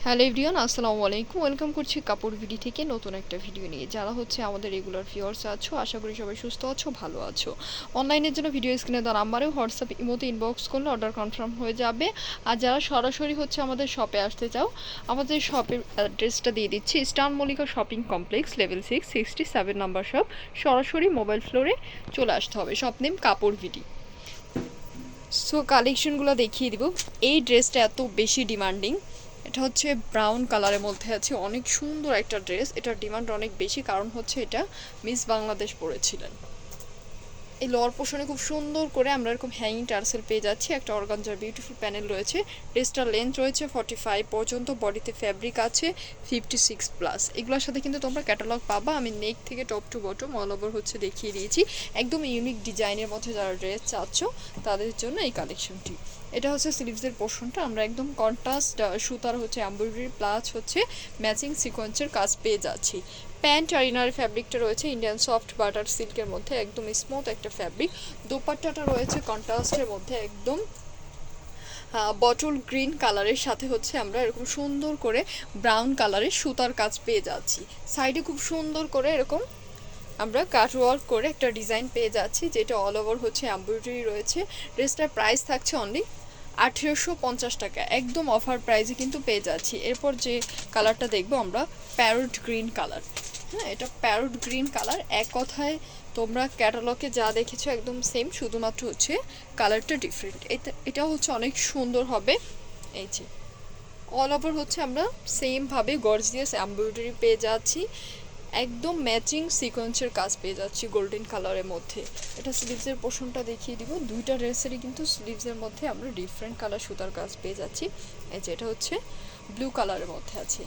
Hello everyone, আসসালামু আলাইকুম। Welcome করছি কাপড় ভিডি থেকে নতুন একটা ভিডিও নিয়ে। যারা হচ্ছে আমাদের রেগুলার ভিউয়ার্স আছো, আশা করি সবাই সুস্থ আছো, ভালো আছো। অনলাইনের জন্য ভিডিও স্ক্রিনে দেওয়া নাম্বারে হোয়াটসঅ্যাপ ইমোতে ইনবক্স করলে অর্ডার কনফার্ম হয়ে যাবে। আর যারা সরাসরি হচ্ছে আমাদের শপে আসতে চাও, আমাদের শপের অ্যাড্রেসটা দিয়ে দিচ্ছি। Eastern Mallika shopping complex, level 6, 67 number shop. সরাসরি মোবাইল ফ্লোরে চলে আসতে হবে। শপ নেম কাপড় ভিডি। সো কালেকশনগুলো দেখিয়ে দিব। এই ড্রেসটা এত বেশি ডিমান্ডিং। এটা হচ্ছে ব্রাউন কালারের মধ্যে আছে, অনেক সুন্দর একটা ড্রেস। এটার ডিমান্ড অনেক বেশি, কারণ হচ্ছে এটা মিস বাংলাদেশ পরেছিলেন। এই লোয়ার পোর্শনে খুব সুন্দর করে আমরা এরকম হ্যাঙ্গিং টার্সেল পেয়ে যাচ্ছি। একটা অর্গানজার বিউটিফুল প্যানেল রয়েছে। ড্রেসটার লেন্থ রয়েছে 45 পর্যন্ত, বডিতে ফ্যাব্রিক আছে 56+। এগুলোর সাথে কিন্তু তোমরা ক্যাটালগ পাবা। আমি নেক থেকে top to bottom all over হচ্ছে দেখিয়ে দিয়েছি। একদম ইউনিক ডিজাইনের মধ্যে যারা ড্রেস চাচ্ছ তাদের জন্য এই কালেকশনটি। এটা হচ্ছে স্লিভসের পোর্শনটা, আমরা একদম কন্ট্রাস্ট সুতার হচ্ছে এমব্রয়ডারি প্লাস হচ্ছে ম্যাচিং সিকোয়েন্সের কাজ পেয়ে যাচ্ছি। প্যান্ট আর ইনার ফ্যাব্রিকটা রয়েছে ইন্ডিয়ান সফট বাটার সিল্কের মধ্যে, একদম স্মুথ একটা ফ্যাব্রিক। দোপাট্টাটা রয়েছে কন্ট্রাস্টের মধ্যে, একদম বটল গ্রিন কালারের সাথে হচ্ছে আমরা এরকম সুন্দর করে ব্রাউন কালারের সুতার কাজ পেয়ে যাচ্ছি। সাইডে খুব সুন্দর করে এরকম আমরা কাটওয়ার্ক করে একটা ডিজাইন পেয়ে যাচ্ছি, যেটা অল ওভার হচ্ছে এমব্রয়ডারি রয়েছে। ড্রেসটার প্রাইস থাকছে অনলি 1850 টাকা, একদম অফার প্রাইসে কিন্তু পেয়ে যাচ্ছি। এরপর যে কালারটা দেখবো আমরা, প্যারট গ্রিন কালার। হ্যাঁ, এটা প্যারট গ্রিন কালার। এক কথায় তোমরা ক্যাটালগে যা দেখেছো একদম সেম, শুধুমাত্র হচ্ছে কালারটা ডিফারেন্ট। এটা হচ্ছে অনেক সুন্দর হবে। এই যে অল ওভার হচ্ছে আমরা সেমভাবে গর্জিয়াস এমব্রয়ডারি পেয়ে যাচ্ছি, একদম ম্যাচিং সিকোয়েন্সের কাজ পেয়ে যাচ্ছি গোল্ডেন কালারের মধ্যে। এটা স্লিভসের পোর্শনটা দেখিয়ে দিব। দুইটা ড্রেসেরই কিন্তু স্লিভসের মধ্যে আমরা ডিফারেন্ট কালার সুতার কাজ পেয়ে যাচ্ছি। এই যে এটা হচ্ছে ব্লু কালারের মধ্যে আছে।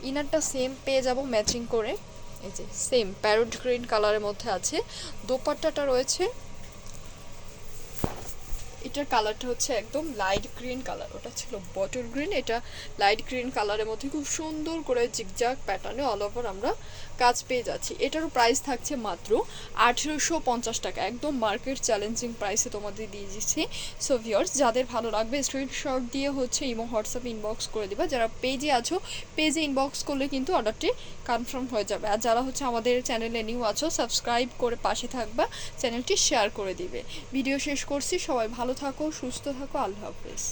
ইনারটা সেম পেয়ে যাব ম্যাচিং করে, এই যে সেম প্যারট গ্রিন কালারের মধ্যে আছে। দোপাট্টাটা রয়েছে, এটার কালারটা হচ্ছে একদম লাইট গ্রিন কালার, ওটা ছিল বটল গ্রিন, এটা লাইট গ্রিন কালারের মধ্যে খুব সুন্দর করে জিগজাগ প্যাটার্নে অল ওভার আমরা কাজ পেয়ে যাচ্ছি। এটারও প্রাইস থাকছে মাত্র 1850 টাকা, একদম মার্কেট চ্যালেঞ্জিং প্রাইসে তোমাদের দিয়ে দিচ্ছি। সো ভিউয়ার্স, যাদের ভালো লাগবে স্ক্রিনশট দিয়ে হচ্ছে ইমো হোয়াটসঅ্যাপ ইনবক্স করে দিবা। যারা পেজে আছো, পেজে ইনবক্স করলে কিন্তু অর্ডারটি কনফার্ম হয়ে যাবে। আর যারা হচ্ছে আমাদের চ্যানেলে নিউ আছো, সাবস্ক্রাইব করে পাশে থাকবা, চ্যানেলটি শেয়ার করে দিবে। ভিডিও শেষ করছি, সবাই ভালো থাকো, সুস্থ থাকো, আল্লাহ হাফেজ।